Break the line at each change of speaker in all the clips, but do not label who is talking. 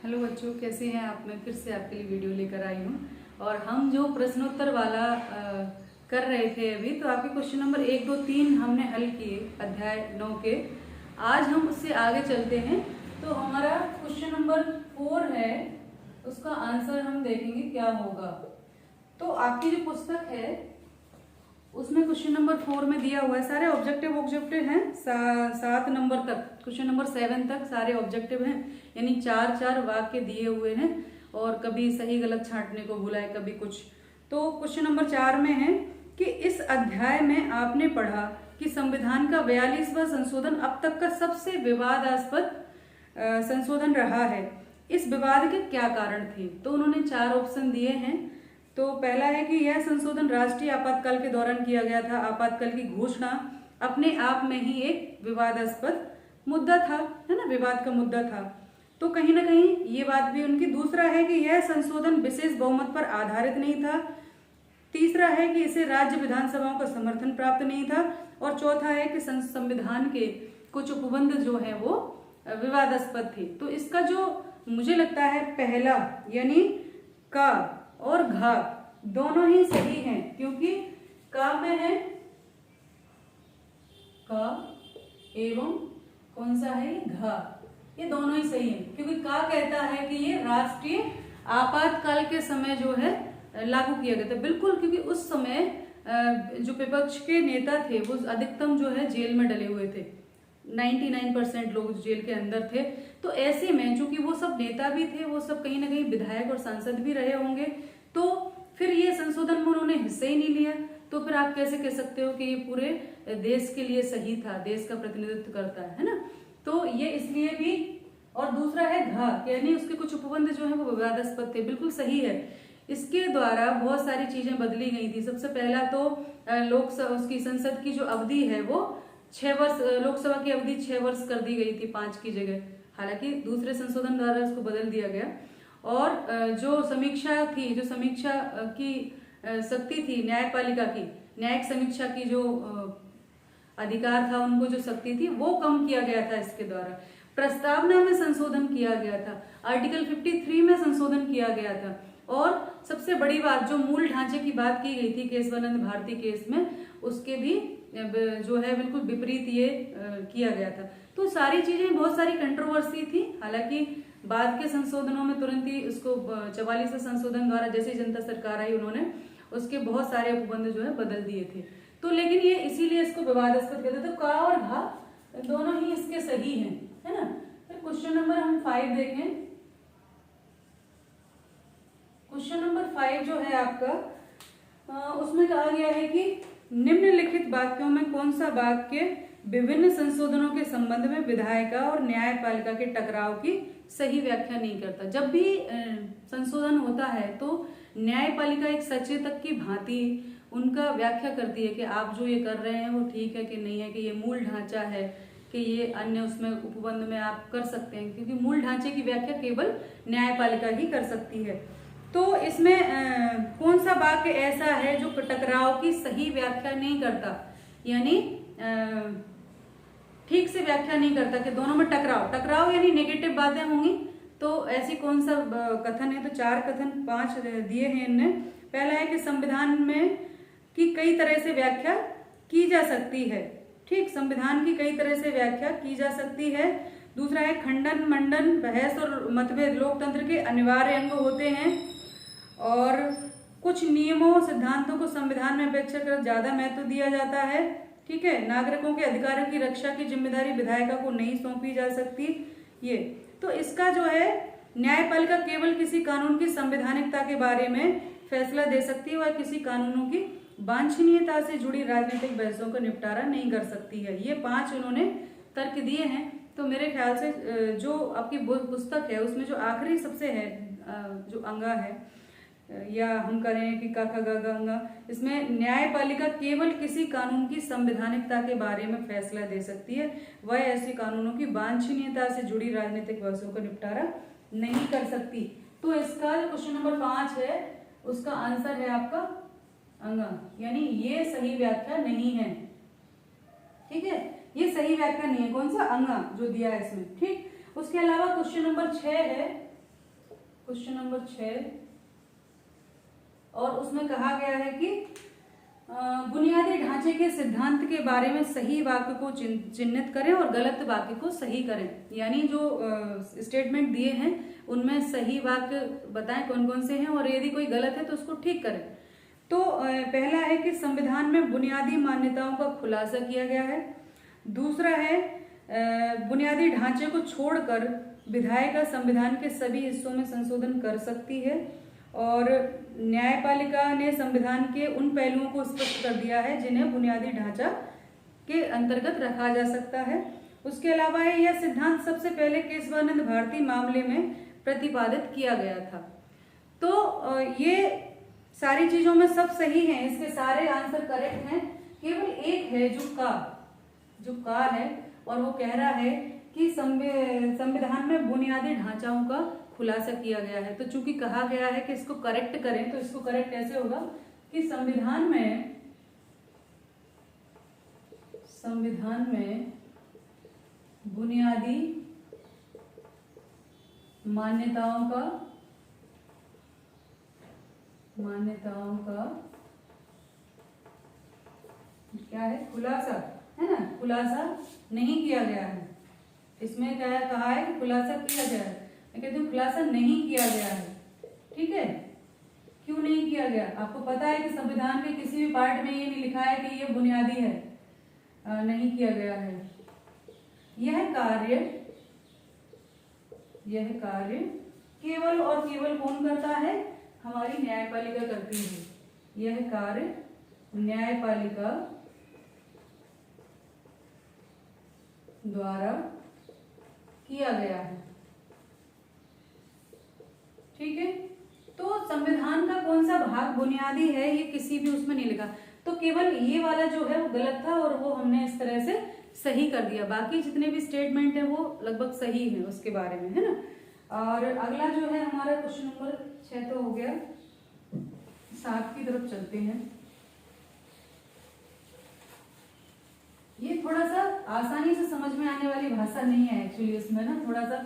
Hello बच्चों, कैसे हैं आप। मैं फिर से आपके लिए वीडियो लेकर आई हूँ और हम जो प्रश्नोत्तर वाला कर रहे थे अभी, तो आपके क्वेश्चन नंबर 1, 2, 3 हमने हल किए अध्याय 9 के। आज हम उससे आगे चलते हैं। तो हमारा क्वेश्चन नंबर 4 है, उसका आंसर हम देखेंगे क्या होगा। तो आपकी जो पुस्तक है उसमें क्वेश्चन नंबर 4 में दिया हुआ है, सारे ऑब्जेक्टिव हैं। 7 नंबर तक, क्वेश्चन नंबर 7 तक सारे ऑब्जेक्टिव हैं, यानी 4 वाक्य दिए हुए हैं और कभी सही गलत छांटने को बोला है, कभी कुछ। तो क्वेश्चन नंबर 4 में है कि इस अध्याय में आपने पढ़ा कि संविधान का 42वां संशोधन अब तक का सबसे विवादास्पद संशोधन रहा है। इस विवाद के क्या कारण थे? तो उन्होंने 4 ऑप्शन दिए हैं। तो पहला है कि यह संशोधन राष्ट्रीय आपातकाल के दौरान किया गया था। आपातकाल की घोषणा अपने आप में ही एक विवादास्पद मुद्दा था, है ना, विवाद का मुद्दा था। तो कहीं ना कहीं ये बात भी उनकी। दूसरा है कि यह संशोधन विशेष बहुमत पर आधारित नहीं था। तीसरा है कि इसे राज्य विधानसभाओं का समर्थन प्राप्त नहीं था। और चौथा है कि संविधान के कुछ उपबंध जो है वो विवादास्पद थे। तो इसका जो मुझे लगता है पहला, यानी का और घा दोनों ही सही हैं, क्योंकि का में है का एवं कौन सा है घा, ये दोनों ही सही हैं। क्योंकि का कहता है कि ये राष्ट्रीय आपातकाल के समय जो है लागू किया गया था, बिल्कुल। क्योंकि उस समय जो विपक्ष के नेता थे वो अधिकतम जो है जेल में डले हुए थे, 99% लोग जेल के अंदर थे। तो ऐसे में चूंकि वो सब नेता भी थे, वो सब कहीं ना कहीं विधायक और सांसद भी रहे होंगे, तो फिर ये संशोधन में उन्होंने हिस्सा ही नहीं लिया। तो फिर आप कैसे कह सकते हो कि ये पूरे देश के लिए सही था, देश का प्रतिनिधित्व करता है ना। तो ये इसलिए भी। और दूसरा है घा, यानी उसके कुछ उपबंध जो है वो विवादास्पद थे, बिल्कुल सही है। इसके द्वारा बहुत सारी चीजें बदली गई थी। सबसे पहला तो लोकसभा, उसकी संसद की जो अवधि है वो 6 वर्ष, लोकसभा की अवधि 6 वर्ष कर दी गई थी 5 की जगह। हालांकि दूसरे संशोधन द्वारा उसको बदल दिया गया। और जो समीक्षा थी, जो समीक्षा की शक्ति थी न्यायपालिका की, न्यायिक समीक्षा की जो अधिकार था, उनको जो शक्ति थी वो कम किया गया था इसके द्वारा। प्रस्तावना में संशोधन किया गया था, आर्टिकल 53 में संशोधन किया गया था। और सबसे बड़ी बात, जो मूल ढांचे की बात की गई थी केशवानंद भारती केस में, उसके भी जो है बिल्कुल विपरीत ये किया गया था। तो सारी चीजें, बहुत सारी कंट्रोवर्सी थी। हालांकि बाद के संशोधनों में तुरंत ही उसको 44वें संशोधन द्वारा जैसे जनता सरकार आई, उन्होंने उसके बहुत सारे उपबंध जो है बदल दिए थे। तो लेकिन ये इसीलिए इसको विवादास्पद कहते थे। तो का और घा दोनों ही इसके सही हैं, है ना। फिर क्वेश्चन नंबर हम 5 देखें। क्वेश्चन नंबर 5 जो है आपका, उसमें कहा गया है कि निम्नलिखित वाक्यों में कौन सा वाक्य विभिन्न संशोधनों के संबंध में विधायिका और न्यायपालिका के टकराव की सही व्याख्या नहीं करता। जब भी संशोधन होता है तो न्यायपालिका एक सचेतक की भांति उनका व्याख्या करती है कि आप जो ये कर रहे हैं वो ठीक है कि नहीं है, कि ये मूल ढांचा है कि ये अन्य उसमें उपबंध में आप कर सकते हैं, क्योंकि मूल ढांचे की व्याख्या केवल न्यायपालिका ही कर सकती है। तो इसमें कौन सा वाक्य ऐसा है जो टकराव की सही व्याख्या नहीं करता, यानी ठीक से व्याख्या नहीं करता कि दोनों में टकराव यानी नेगेटिव बातें होंगी। तो ऐसी कौन सा कथन है? तो 4 कथन 5 दिए हैं इनने। पहला है कि संविधान में की कई तरह से व्याख्या की जा सकती है। ठीक, संविधान की कई तरह से व्याख्या की जा सकती है। दूसरा है खंडन मंडन, बहस और मतभेद लोकतंत्र के अनिवार्य अंग होते हैं। और कुछ नियमों सिद्धांतों को संविधान में अपेक्षाकृत ज्यादा महत्व दिया जाता है। ठीक है, नागरिकों के अधिकारों की रक्षा की जिम्मेदारी विधायिका को नहीं सौंपी जा सकती। ये तो इसका जो है, न्यायपालिका केवल किसी कानून की संवैधानिकता के बारे में फैसला दे सकती है, वह किसी कानूनों की वांछनीयता से जुड़ी राजनीतिक बहसों का निपटारा नहीं कर सकती है। ये 5 उन्होंने तर्क दिए हैं। तो मेरे ख्याल से जो आपकी पुस्तक है उसमें जो आखिरी सबसे है, जो अंगा है, या हम करें कि का खा गा गा अंगा, इसमें न्यायपालिका केवल किसी कानून की संवैधानिकता के बारे में फैसला दे सकती है, वह ऐसे कानूनों की वांछनीयता से जुड़ी राजनीतिक बहसों का निपटारा नहीं कर सकती। तो इसका जो क्वेश्चन नंबर 5 है उसका आंसर है आपका अंगा, यानी ये सही व्याख्या नहीं है। ठीक है, ये सही व्याख्या नहीं है। कौन सा? अंगा जो दिया है इसमें। ठीक, उसके अलावा क्वेश्चन नंबर 6 है, क्वेश्चन नंबर 6, और उसमें कहा गया है कि बुनियादी ढांचे के सिद्धांत के बारे में सही वाक्य को चिन्हित करें और गलत वाक्य को सही करें। यानी जो स्टेटमेंट दिए हैं उनमें सही वाक्य बताएं कौन कौन से हैं, और यदि कोई गलत है तो उसको ठीक करें। तो पहला है कि संविधान में बुनियादी मान्यताओं का खुलासा किया गया है। दूसरा है बुनियादी ढांचे को छोड़कर विधायिका संविधान के सभी हिस्सों में संशोधन कर सकती है, और न्यायपालिका ने संविधान के उन पहलुओं को स्पष्ट कर दिया है जिन्हें बुनियादी ढांचा के अंतर्गत रखा जा सकता है। उसके अलावा यह सिद्धांत सबसे पहले केशवानंद भारती मामले में प्रतिपादित किया गया था। तो ये सारी चीजों में सब सही है, इसके सारे आंसर करेक्ट हैं। केवल एक है जो का है, और वो कह रहा है कि संविधान में बुनियादी ढांचाओं का खुलासा किया गया है। तो चूंकि कहा गया है कि इसको करेक्ट करें, तो इसको करेक्ट कैसे होगा कि संविधान में बुनियादी मान्यताओं का क्या है, खुलासा है ना, खुलासा नहीं किया गया है। इसमें क्या है, कहा है कि खुलासा किया गया है, मैं कहती हूँ खुलासा नहीं किया गया है। ठीक है, क्यों नहीं किया गया? आपको पता है कि संविधान के किसी भी पार्ट में ये नहीं लिखा है कि ये बुनियादी है, नहीं किया गया है। यह कार्य केवल और केवल कौन करता है? हमारी न्यायपालिका करती है। यह कार्य न्यायपालिका द्वारा किया गया है। ठीक है, तो संविधान का कौन सा भाग बुनियादी है ये किसी भी उसमें नहीं लिखा, तो केवल ये वाला जो है वो गलत था और वो हमने इस तरह से सही कर दिया। बाकी जितने भी स्टेटमेंट है वो लगभग सही है उसके बारे में, है ना। और अगला जो है हमारा क्वेश्चन नंबर 6 तो हो गया, 7 की तरफ चलते हैं। ये थोड़ा सा आसानी से समझ में आने वाली भाषा नहीं है एक्चुअली, इसमें ना थोड़ा सा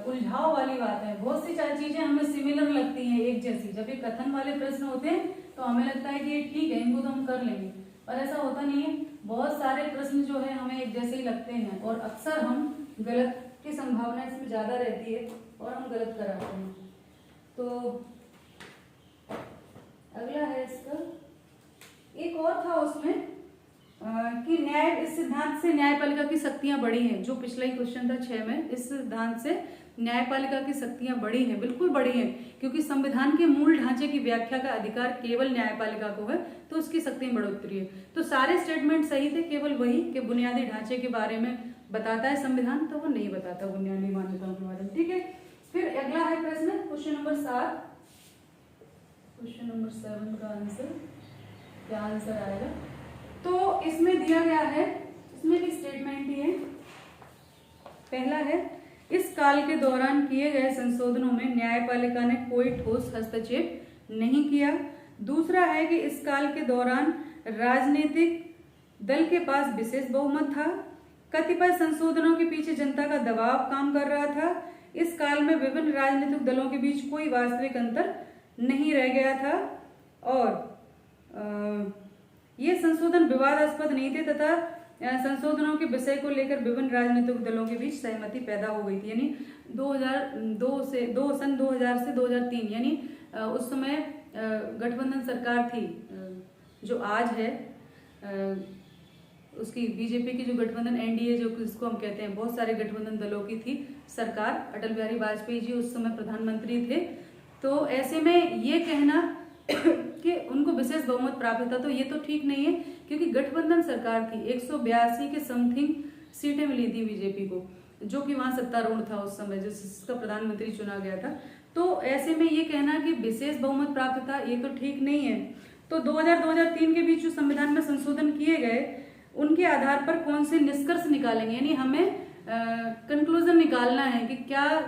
उलझाव वाली बात है। बहुत सी चीजें हमें सिमिलर लगती हैं, एक जैसी। जब ये कथन वाले प्रश्न होते हैं तो हमें लगता है कि ये ठीक है, इनको तो हम कर लेंगे, पर ऐसा होता नहीं है। बहुत सारे प्रश्न जो है हमें एक जैसे ही लगते हैं और अक्सर हम गलत की संभावना इसमें ज्यादा रहती है और हम गलत कराते हैं। तो अगला है इसका, एक और था उसमें कि न्याय, इस सिद्धांत से न्यायपालिका की शक्तियां बढ़ी हैं। जो पिछला ही क्वेश्चन था 6 में, इस सिद्धांत से न्यायपालिका की शक्तियां बढ़ी हैं, बिल्कुल बढ़ी हैं, क्योंकि संविधान के मूल ढांचे की व्याख्या का अधिकार केवल न्यायपालिका को है, तो उसकी शक्ति में बढ़ोतरी है। तो सारे स्टेटमेंट सही थे, केवल वही कि बुनियादी ढांचे के बारे में बताता है संविधान, तो वो नहीं बताता बुनियादी मान्यताओं के बारे में। ठीक है, फिर अगला है प्रश्न क्वेश्चन नंबर 7। क्वेश्चन नंबर 7 का आंसर क्या आंसर आएगा? तो इसमें दिया गया है, इसमें भी स्टेटमेंट ही है। पहला है, इस काल के दौरान किए गए संशोधनों में न्यायपालिका ने कोई ठोस हस्तक्षेप नहीं किया। दूसरा है कि इस काल के दौरान राजनीतिक दल के पास विशेष बहुमत था। कतिपय संशोधनों के पीछे जनता का दबाव काम कर रहा था। इस काल में विभिन्न राजनीतिक दलों के बीच कोई वास्तविक अंतर नहीं रह गया था और ये संशोधन विवादास्पद नहीं थे तथा संशोधनों के विषय को लेकर विभिन्न राजनीतिक दलों के बीच सहमति पैदा हो गई थी। यानी 2002 सन 2000 से 2003, यानी उस समय गठबंधन सरकार थी जो आज है, उसकी बीजेपी की जो गठबंधन एनडीए जो जिसको हम कहते हैं, बहुत सारे गठबंधन दलों की थी सरकार। अटल बिहारी वाजपेयी जी उस समय प्रधानमंत्री थे। तो ऐसे में ये कहना कि उनको विशेष बहुमत प्राप्त था, तो ये तो ठीक नहीं है, क्योंकि गठबंधन सरकार थी। 182 के समथिंग सीटें मिली थी बीजेपी को, जो कि वहां सत्तारूढ़ था उस समय, जिसका प्रधानमंत्री चुना गया था। तो ऐसे में ये कहना कि विशेष बहुमत प्राप्त था, ये तो ठीक नहीं है। तो 2000-2003 के बीच जो संविधान में संशोधन किए गए, उनके आधार पर कौन से निष्कर्ष निकालेंगे, यानी हमें कंक्लूजन निकालना है कि क्या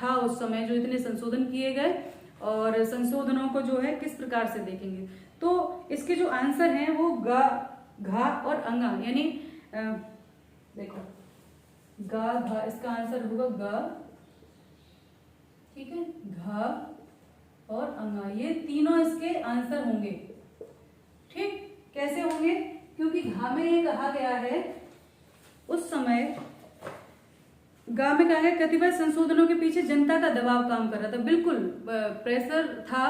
था उस समय जो इतने संशोधन किए गए और संशोधनों को जो है किस प्रकार से देखेंगे। तो इसके जो आंसर हैं वो गा, घा और अंगा, यानी देखो गा घा, इसका आंसर होगा गा ठीक है, घ और अंगा, ये तीनों इसके आंसर होंगे। ठीक, कैसे होंगे? क्योंकि घ में ये कहा गया है उस समय, गा में कहा है कतिपय संशोधनों के पीछे जनता का दबाव काम कर रहा था। बिल्कुल प्रेशर था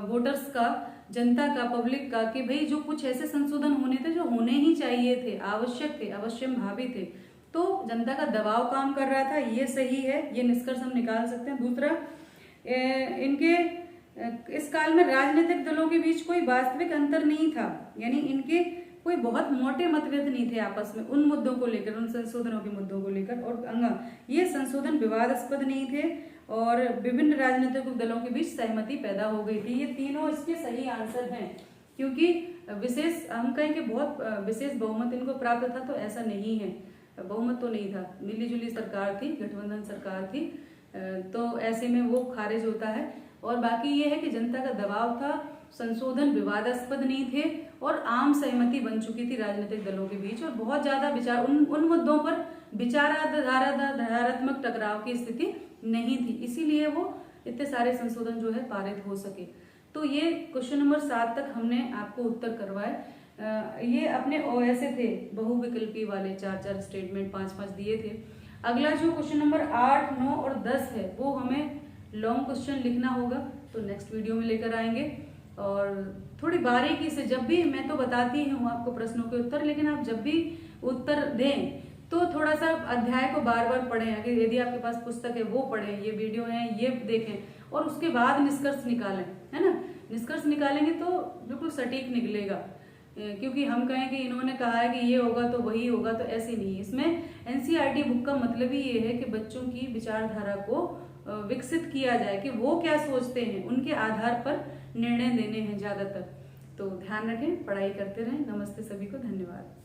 वोटर्स का, जनता का, पब्लिक का, कि भाई जो कुछ ऐसे संशोधन होने थे जो होने ही चाहिए थे, आवश्यक थे, अवश्यम भावी थे, तो जनता का दबाव काम कर रहा था। ये सही है, ये निष्कर्ष हम निकाल सकते हैं। दूसरा, इनके इस काल में राजनीतिक दलों के बीच कोई वास्तविक अंतर नहीं था, यानी इनके कोई बहुत मोटे मतभेद नहीं थे आपस में उन मुद्दों को लेकर, उन संशोधनों के मुद्दों को लेकर। और अंगा, ये संशोधन विवादास्पद नहीं थे और विभिन्न राजनीतिक दलों के बीच सहमति पैदा हो गई थी। ये तीनों इसके सही आंसर हैं, क्योंकि विशेष, हम कहें कि बहुत विशेष बहुमत इनको प्राप्त था, तो ऐसा नहीं है, बहुमत तो नहीं था, मिली जुली सरकार थी, गठबंधन सरकार थी, तो ऐसे में वो खारिज होता है। और बाकी ये है कि जनता का दबाव था, संशोधन विवादास्पद नहीं थे और आम सहमति बन चुकी थी राजनीतिक दलों के बीच, और बहुत ज्यादा विचार उन मुद्दों पर विचारात्मक टकराव की स्थिति नहीं थी, इसीलिए वो इतने सारे संशोधन जो है पारित हो सके। तो ये क्वेश्चन नंबर 7 तक हमने आपको उत्तर करवाए। ये अपने ऐसे थे बहुविकल्पी वाले, 4-4 स्टेटमेंट 5-5 दिए थे। अगला जो क्वेश्चन नंबर 8, 9 और 10 है, वो हमें लॉन्ग क्वेश्चन लिखना होगा, तो नेक्स्ट वीडियो में लेकर आएंगे। और थोड़ी बारीकी से, जब भी मैं तो बताती हूँ आपको प्रश्नों के उत्तर, लेकिन आप जब भी उत्तर दें तो थोड़ा सा अध्याय को बार बार पढ़ें, अगर यदि आपके पास पुस्तक है वो पढ़ें, ये वीडियो है ये देखें, और उसके बाद निष्कर्ष निकालें, है ना। निष्कर्ष निकालेंगे तो बिल्कुल सटीक निकलेगा, क्योंकि हम कहें कि इन्होंने कहा है कि ये होगा तो वही होगा, तो ऐसे नहीं। इसमें एनसीईआरटी बुक का मतलब ही ये है कि बच्चों की विचारधारा को विकसित किया जाए, कि वो क्या सोचते हैं, उनके आधार पर निर्णय देने हैं ज्यादातर। तो ध्यान रखें, पढ़ाई करते रहें। नमस्ते सभी को, धन्यवाद।